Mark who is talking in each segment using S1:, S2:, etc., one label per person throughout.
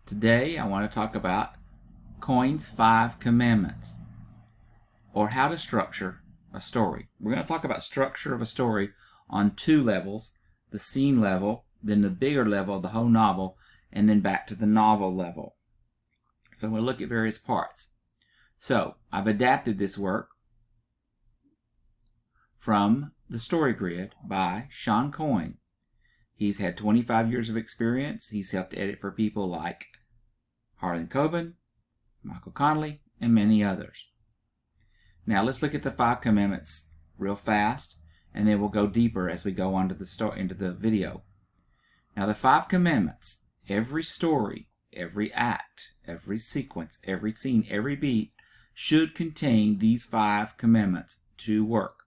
S1: Today I want to talk about Coyne's 5 Commandments, or how to structure a story. We're going to talk about structure of a story on 2 levels, the scene level, then the bigger level, the whole novel, and then back to the novel level. So we'll look at various parts. So I've adapted this work from The Story Grid by Shawn Coyne. He's had 25 years of experience. He's helped edit for people like Harlan Coben, Michael Connelly, and many others. Now let's look at the 5 Commandments real fast, and then we'll go deeper as we go on to into the video. Now the 5 Commandments, every story, every act, every sequence, every scene, every beat should contain these 5 commandments to work.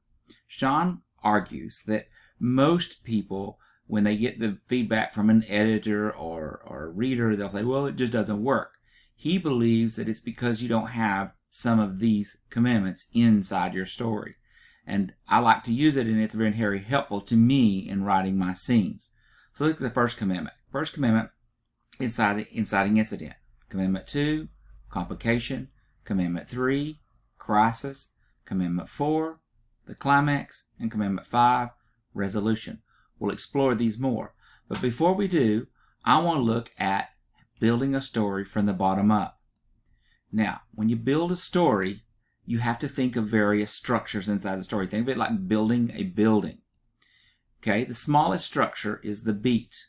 S1: Shawn argues that most people, when they get the feedback from an editor or a reader, they'll say, well, it just doesn't work. He believes that it's because you don't have some of these commandments inside your story. And I like to use it, and it's very helpful to me in writing my scenes. So look at the first commandment. First commandment, inciting incident. Commandment 2, complication. Commandment 3, crisis. Commandment 4, the climax. And Commandment 5, resolution. We'll explore these more. But before we do, I want to look at building a story from the bottom up. Now, when you build a story, you have to think of various structures inside the story. Think of it like building a building. Okay, the smallest structure is the beat.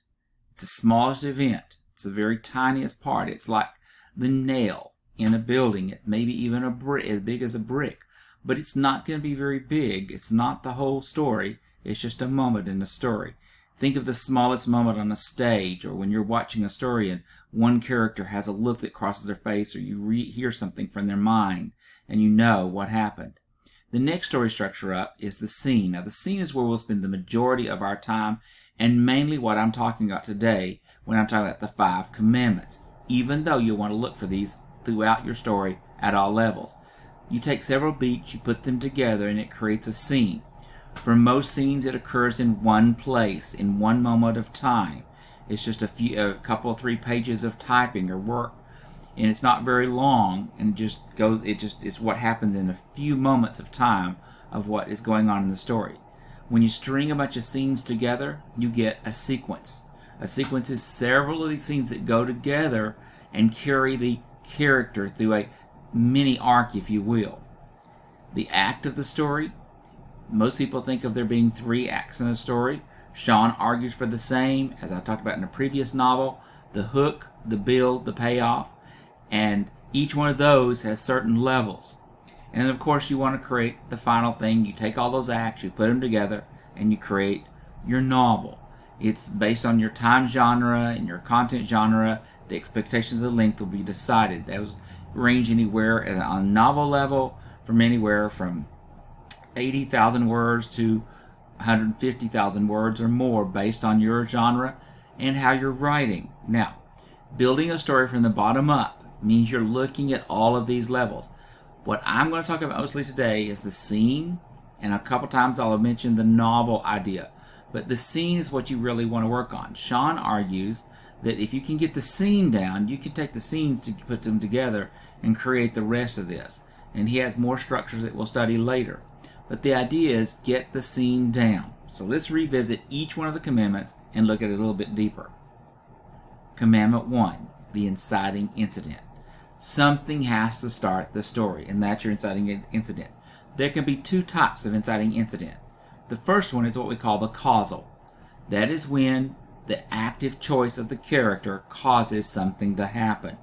S1: It's the smallest event. It's the very tiniest part. It's like the nail in a building. It may be even a brick, as big as a brick. But it's not going to be very big. It's not the whole story. It's just a moment in the story. Think of the smallest moment on a stage, or when you're watching a story and one character has a look that crosses their face, or you hear something from their mind and you know what happened. The next story structure up is the scene. Now the scene is where we'll spend the majority of our time, and mainly what I'm talking about today when I'm talking about the 5 commandments, even though you'll want to look for these throughout your story at all levels. You take several beats, you put them together, and it creates a scene. For most scenes, it occurs in one place, in one moment of time. It's just a couple, 3 pages of typing or work, and it's not very long. And it's what happens in a few moments of time of what is going on in the story. When you string a bunch of scenes together, you get a sequence. A sequence is several of these scenes that go together and carry the character through a mini arc, if you will. The act of the story. Most people think of there being 3 acts in a story. Shawn argues for the same, as I talked about in a previous novel, the hook, the build, the payoff, and each one of those has certain levels. And of course you want to create the final thing. You take all those acts, you put them together, and you create your novel. It's based on your time genre and your content genre. The expectations of the length will be decided. Those range anywhere on novel level from anywhere from 80,000 words to 150,000 words or more, based on your genre and how you're writing. Now, building a story from the bottom up means you're looking at all of these levels. What I'm going to talk about mostly today is the scene, and a couple times I'll mention the novel idea. But the scene is what you really want to work on. Shawn argues that if you can get the scene down, you can take the scenes to put them together and create the rest of this. And he has more structures that we'll study later. But the idea is get the scene down. So let's revisit each one of the commandments and look at it a little bit deeper. Commandment 1, the inciting incident. Something has to start the story, and that's your inciting incident. There can be 2 types of inciting incident. The first one is what we call the causal. That is when the active choice of the character causes something to happen.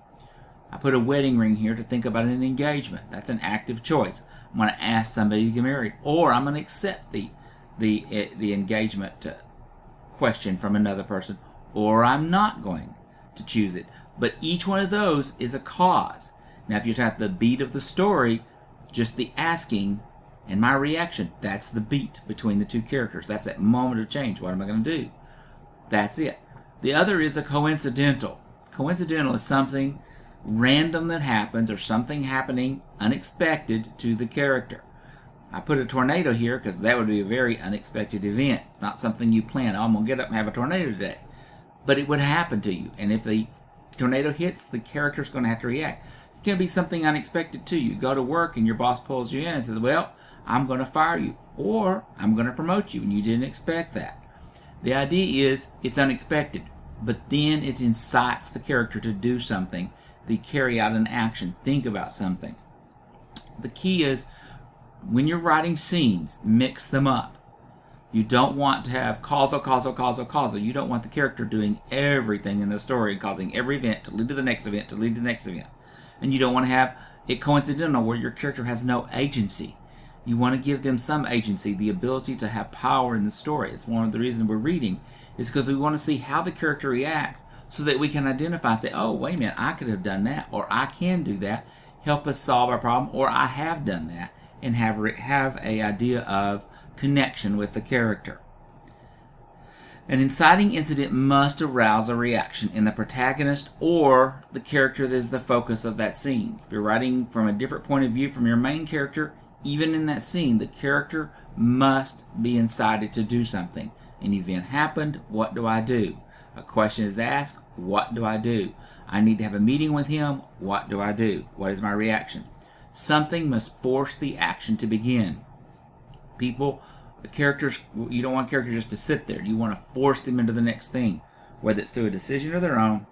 S1: I put a wedding ring here to think about an engagement. That's an active choice. I'm going to ask somebody to get married, or I'm going to accept the engagement question from another person, or I'm not going to choose it. But each one of those is a cause. Now, if you're at the beat of the story, just the asking and my reaction, that's the beat between the 2 characters. That's that moment of change. What am I going to do? That's it. The other is a coincidental. Coincidental is something random that happens, or something happening unexpected to the character. I put a tornado here because that would be a very unexpected event, not something you plan. Oh, I'm going to get up and have a tornado today. But it would happen to you. And if the Tornado hits, the character's going to have to react. It can be something unexpected too. You go to work and your boss pulls you in and says, well, I'm going to fire you, or I'm going to promote you, and you didn't expect that. The idea is it's unexpected, but then it incites the character to do something. They carry out an action, think about something. The key is, when you're writing scenes, mix them up. You don't want to have causal. You don't want the character doing everything in the story and causing every event to lead to the next event, to lead to the next event. And you don't want to have it coincidental where your character has no agency. You want to give them some agency, the ability to have power in the story. It's one of the reasons we're reading, is because we want to see how the character reacts so that we can identify and say, oh, wait a minute, I could have done that, or I can do that, help us solve our problem, or I have done that, and have a idea of connection with the character. An inciting incident must arouse a reaction in the protagonist or the character that is the focus of that scene. If you're writing from a different point of view from your main character, even in that scene, the character must be incited to do something. An event happened, what do I do? A question is asked, what do I do? I need to have a meeting with him, what do I do? What is my reaction? Something must force the action to begin. Characters, you don't want characters just to sit there. You want to force them into the next thing, whether it's through a decision of their own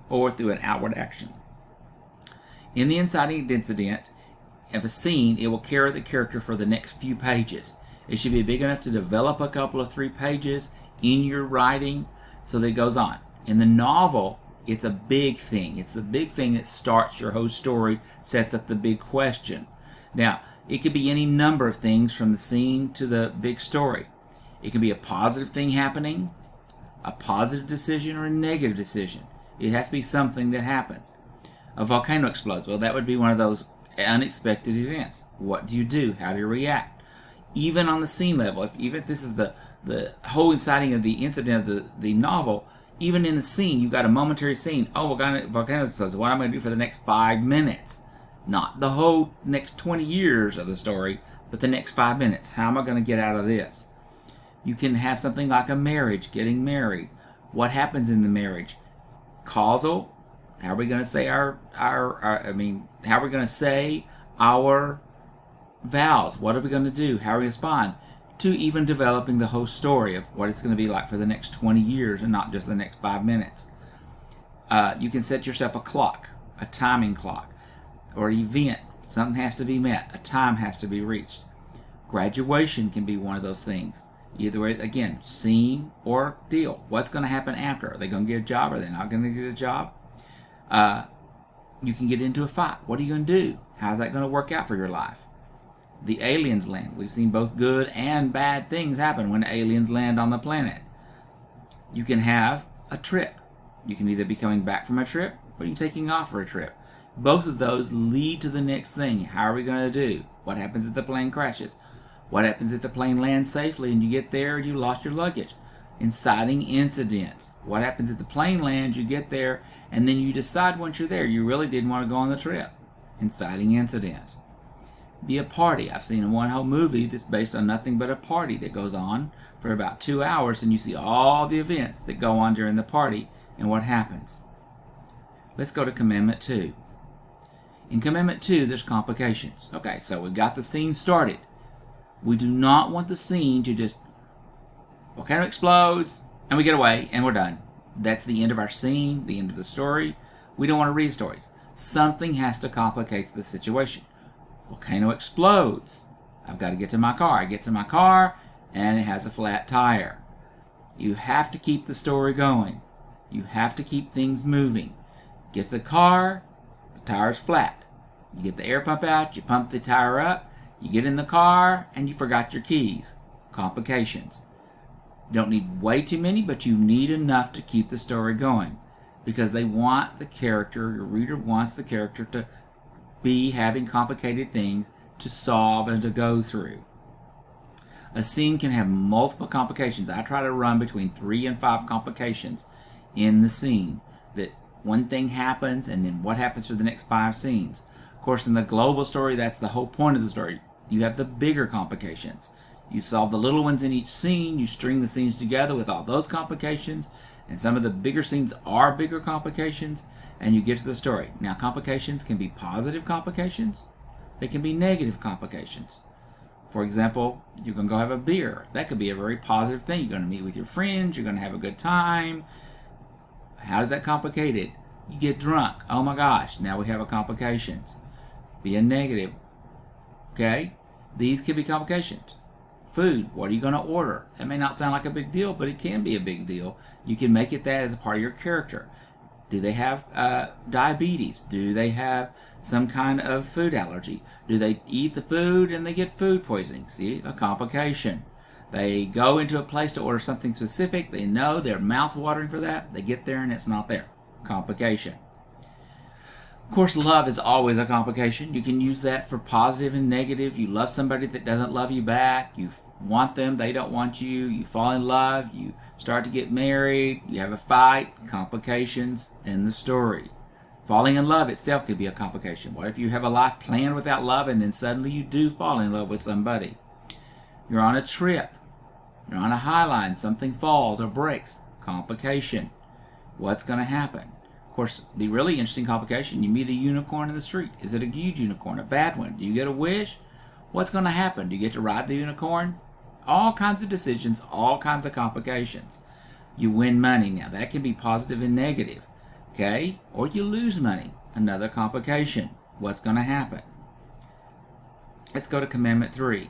S1: or through an outward action. In the inciting incident of a scene, it will carry the character for the next few pages. It should be big enough to develop a couple of 3 pages in your writing so that it goes on. In the novel, it's a big thing. It's the big thing that starts your whole story, sets up the big question. Now, it could be any number of things from the scene to the big story. It can be a positive thing happening, a positive decision, or a negative decision. It has to be something that happens. A volcano explodes. Well, that would be one of those unexpected events. What do you do? How do you react? Even on the scene level, even if this is the whole inciting of the incident of the novel, even in the scene, you've got a momentary scene. Oh, volcano explodes. What am I going to do for the next 5 minutes? Not the whole next 20 years of the story, but the next 5 minutes. How am I going to get out of this? You can have something like a marriage, getting married. What happens in the marriage? Causal. How are we going to say how are we going to say our vows? What are we going to do? How are we going to respond? To even developing the whole story of what it's going to be like for the next 20 years and not just the next 5 minutes. You can set yourself a clock, a timing clock, or an event. Something has to be met. A time has to be reached. Graduation can be one of those things. Either way, again, scene or deal. What's going to happen after? Are they going to get a job? Are they not going to get a job? You can get into a fight. What are you going to do? How's that going to work out for your life? The aliens land. We've seen both good and bad things happen when aliens land on the planet. You can have a trip. You can either be coming back from a trip or you're taking off for a trip. Both of those lead to the next thing. How are we going to do? What happens if the plane crashes? What happens if the plane lands safely and you get there and you lost your luggage? Inciting incidents. What happens if the plane lands, you get there, and then you decide once you're there you really didn't want to go on the trip? Inciting incidents. Be a party. I've seen one whole movie that's based on nothing but a party that goes on for about 2 hours, and you see all the events that go on during the party and what happens. Let's go to Commandment 2. In Commandment 2, there's complications. Okay, so we've got the scene started. We do not want the scene to just, volcano explodes, and we get away, and we're done. That's the end of our scene, the end of the story. We don't want to read stories. Something has to complicate the situation. Volcano explodes. I've got to get to my car. I get to my car, and it has a flat tire. You have to keep the story going. You have to keep things moving. Get to the car, the tire's flat. You get the air pump out, you pump the tire up, you get in the car, and you forgot your keys. Complications. You don't need way too many, but you need enough to keep the story going. Because they want the character, your reader wants the character to be having complicated things to solve and to go through. A scene can have multiple complications. I try to run between 3 and 5 complications in the scene. That one thing happens, and then what happens for the next 5 scenes. Of course, in the global story, that's the whole point of the story. You have the bigger complications. You solve the little ones in each scene, you string the scenes together with all those complications, And some of the bigger scenes are bigger complications, and you get to the story. Now, complications can be positive complications. They can be negative complications. For example, you're going to go have a beer. That could be a very positive thing. You're going to meet with your friends. You're going to have a good time. How does that complicate it? You get drunk. Oh my gosh, now we have a complications. Be a negative. Okay? These could be complications. Food. What are you going to order? It may not sound like a big deal, but it can be a big deal. You can make it that as a part of your character. Do they have diabetes? Do they have some kind of food allergy? Do they eat the food and they get food poisoning? See, a complication. They go into a place to order something specific. They know they're mouth-watering for that. They get there and it's not there. Complication. Of course, love is always a complication. You can use that for positive and negative. You love somebody that doesn't love you back. You want them, they don't want you. You fall in love. You start to get married. You have a fight. Complications in the story. Falling in love itself could be a complication. What if you have a life planned without love and then suddenly you do fall in love with somebody? You're on a trip. You're on a high line. Something falls or breaks. Complication. What's going to happen? Of course, the really interesting complication, you meet a unicorn in the street. Is it a huge unicorn? A bad one? Do you get a wish? What's going to happen? Do you get to ride the unicorn? All kinds of decisions, all kinds of complications. You win money. Now, that can be positive and negative. Okay? Or you lose money. Another complication. What's going to happen? Let's go to Commandment 3.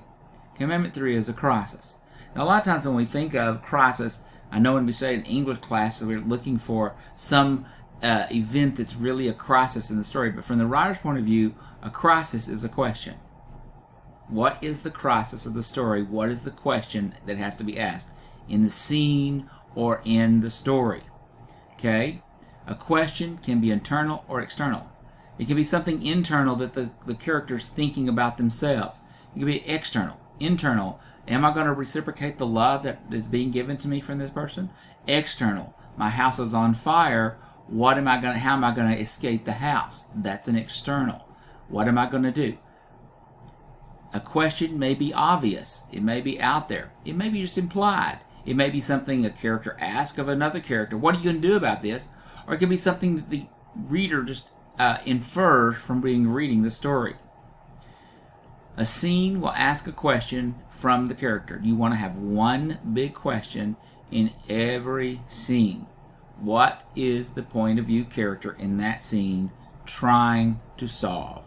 S1: Commandment 3 is a crisis. Now, a lot of times when we think of crisis, I know when we say in English class that we're looking for some event that's really a crisis in the story. But from the writer's point of view, a crisis is a question. What is the crisis of the story? What is the question that has to be asked in the scene or in the story? Okay? A question can be internal or external. It can be something internal that the character's thinking about themselves. It can be external. Internal. Am I going to reciprocate the love that is being given to me from this person? External. My house is on fire. How am I going to escape the house? That's an external. What am I going to do? A question may be obvious. It may be out there. It may be just implied. It may be something a character asks of another character. What are you going to do about this? Or it can be something that the reader just infers from reading the story. A scene will ask a question from the character. You want to have one big question in every scene. What is the point of view character in that scene trying to solve,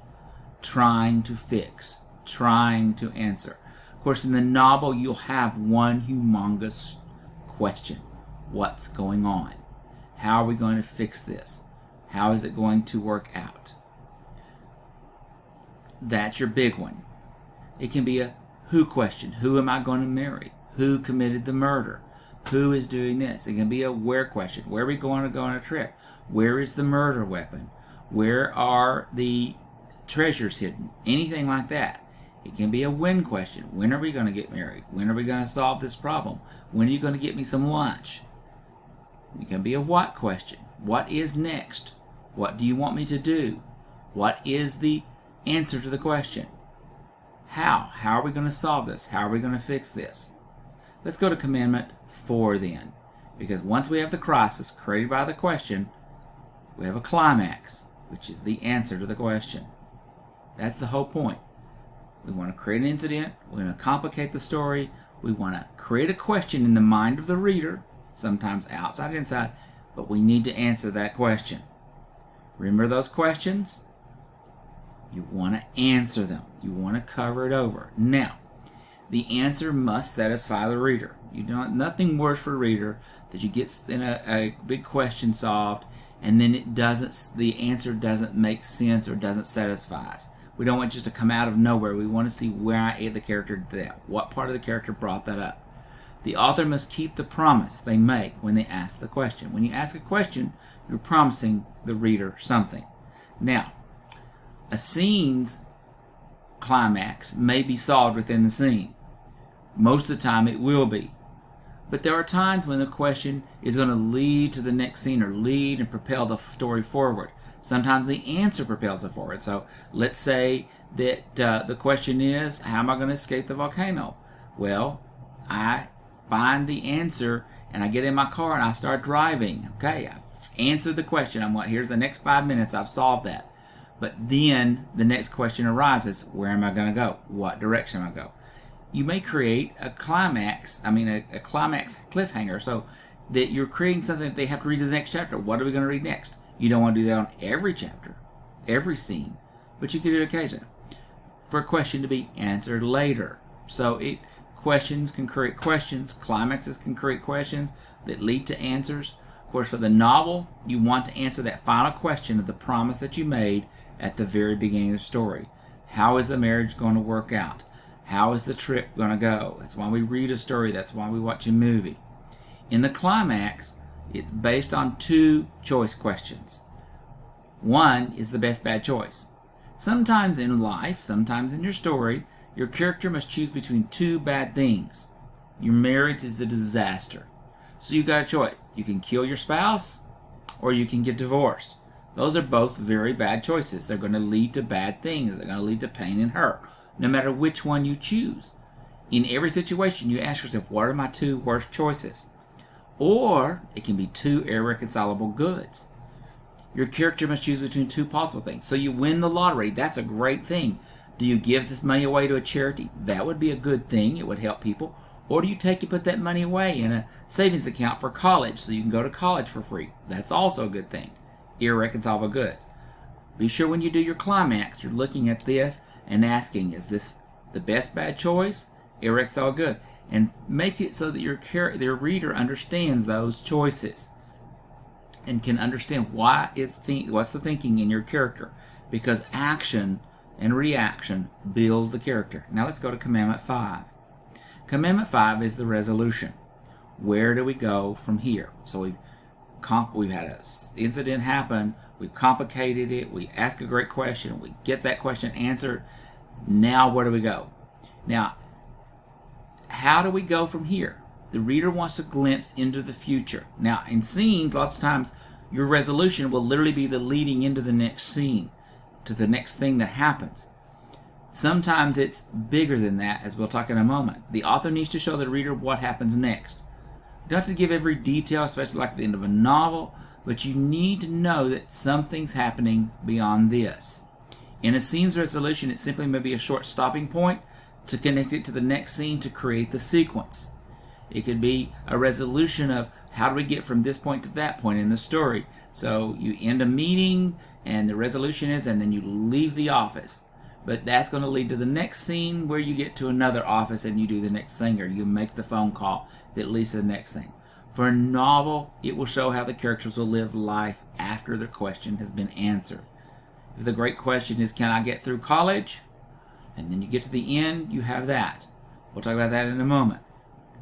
S1: trying to fix, trying to answer? Of course, in the novel, you'll have one humongous question. What's going on? How are we going to fix this? How is it going to work out? That's your big one. It can be a who question. Who am I going to marry? Who committed the murder? Who is doing this? It can be a where question. Where are we going to go on a trip? Where is the murder weapon? Where are the treasures hidden? Anything like that. It can be a when question. When are we going to get married? When are we going to solve this problem? When are you going to get me some lunch? It can be a what question. What is next? What do you want me to do? What is the answer to the question? How? How are we going to solve this? How are we going to fix this? Let's go to Commandment 4 then. Because once we have the crisis created by the question, we have a climax, which is the answer to the question. That's the whole point. We want to create an incident. We want to complicate the story. We want to create a question in the mind of the reader, sometimes outside, inside, but we need to answer that question. Remember those questions? You want to answer them. You want to cover it over. Now, the answer must satisfy the reader. You don't nothing worse for a reader that you get in a big question solved and then the answer doesn't make sense or doesn't satisfy us. We don't want it just to come out of nowhere. We want to see where the character did that. What part of the character brought that up? The author must keep the promise they make when they ask the question. When you ask a question, you're promising the reader something. Now, a scene's climax may be solved within the scene. Most of the time it will be. But there are times when the question is going to lead to the next scene or lead and propel the story forward. Sometimes the answer propels it forward. So let's say that the question is, how am I going to escape the volcano? Well, I find the answer and I get in my car and I start driving. Okay, I've answered the question. Here's the next 5 minutes. I've solved that. But then the next question arises. Where am I going to go? What direction am I going to go? You may create a climax cliffhanger, so that you're creating something that they have to read the next chapter. What are we going to read next? You don't want to do that on every chapter, every scene, but you can do it occasionally. For a question to be answered later. So questions can create questions, climaxes can create questions that lead to answers. Of course, for the novel, you want to answer that final question of the promise that you made at the very beginning of the story. How is the marriage going to work out? How is the trip going to go? That's why we read a story. That's why we watch a movie. In the climax, it's based on 2 choice questions. One is the best bad choice. Sometimes in life, sometimes in your story, your character must choose between 2 bad things. Your marriage is a disaster. So you got a choice. You can kill your spouse or you can get divorced. Those are both very bad choices. They're going to lead to bad things. They're going to lead to pain and hurt, no matter which one you choose. In every situation, you ask yourself, what are my 2 worst choices? Or it can be 2 irreconcilable goods. Your character must choose between 2 possible things. So you win the lottery. That's a great thing. Do you give this money away to a charity? That would be a good thing. It would help people. Or do you put that money away in a savings account for college so you can go to college for free? That's also a good thing. Irreconcilable goods. Be sure when you do your climax, you're looking at this and asking, is this the best bad choice? Irreconcilable good. And make it so that your reader understands those choices and can understand what's the thinking in your character, because action and reaction build the character. Now let's go to Commandment 5. Commandment 5 is the resolution. Where do we go from here? So we've had an incident happen, we've complicated it, we ask a great question, we get that question answered. Now where do we go? Now, how do we go from here? The reader wants a glimpse into the future. Now, in scenes, lots of times, your resolution will literally be the leading into the next scene, to the next thing that happens. Sometimes it's bigger than that, as we'll talk in a moment. The author needs to show the reader what happens next. You don't have to give every detail, especially like at the end of a novel, but you need to know that something's happening beyond this. In a scene's resolution, it simply may be a short stopping point to connect it to the next scene to create the sequence. It could be a resolution of how do we get from this point to that point in the story. So you end a meeting and the resolution is, and then you leave the office. But that's going to lead to the next scene where you get to another office and you do the next thing, or you make the phone call that leads to the next thing. For a novel, it will show how the characters will live life after the question has been answered. If the great question is, can I get through college? And then you get to the end, you have that. We'll talk about that in a moment.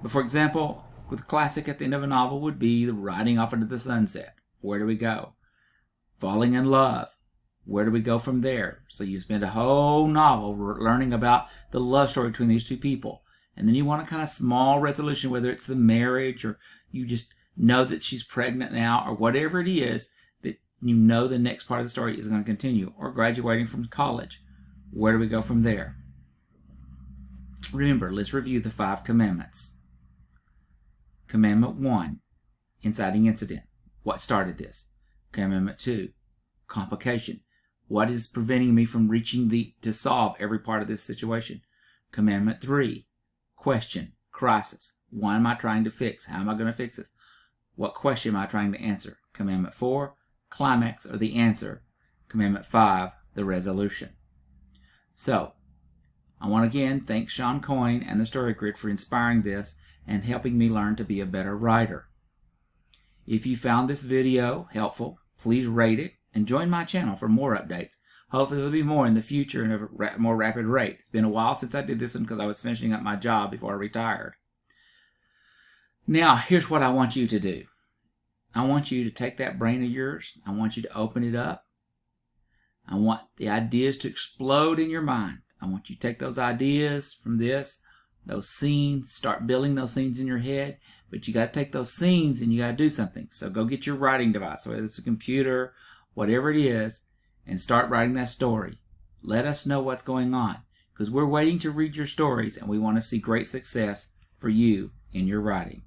S1: But for example, with the classic at the end of a novel would be the riding off into the sunset. Where do we go? Falling in love. Where do we go from there? So you spend a whole novel learning about the love story between these 2 people. And then you want a kind of small resolution, whether it's the marriage or you just know that she's pregnant now or whatever it is, that you know the next part of the story is going to continue, or graduating from college. Where do we go from there? Remember, let's review the 5 commandments. Commandment 1, inciting incident. What started this? Commandment 2, complication. What is preventing me from reaching to solve every part of this situation? Commandment 3, question, crisis. What am I trying to fix? How am I going to fix this? What question am I trying to answer? Commandment 4, climax, or the answer. Commandment 5, the resolution. So, I want to again thank Shawn Coyne and the Story Grid for inspiring this and helping me learn to be a better writer. If you found this video helpful, please rate it and join my channel for more updates. Hopefully there'll be more in the future in a more rapid rate. It's been a while since I did this one because I was finishing up my job before I retired. Now, here's what I want you to do. I want you to take that brain of yours. I want you to open it up. I want the ideas to explode in your mind. I want you to take those ideas from this, those scenes, start building those scenes in your head. But you got to take those scenes and you got to do something. So go get your writing device, whether it's a computer, whatever it is, and start writing that story. Let us know what's going on, because we're waiting to read your stories and we want to see great success for you in your writing.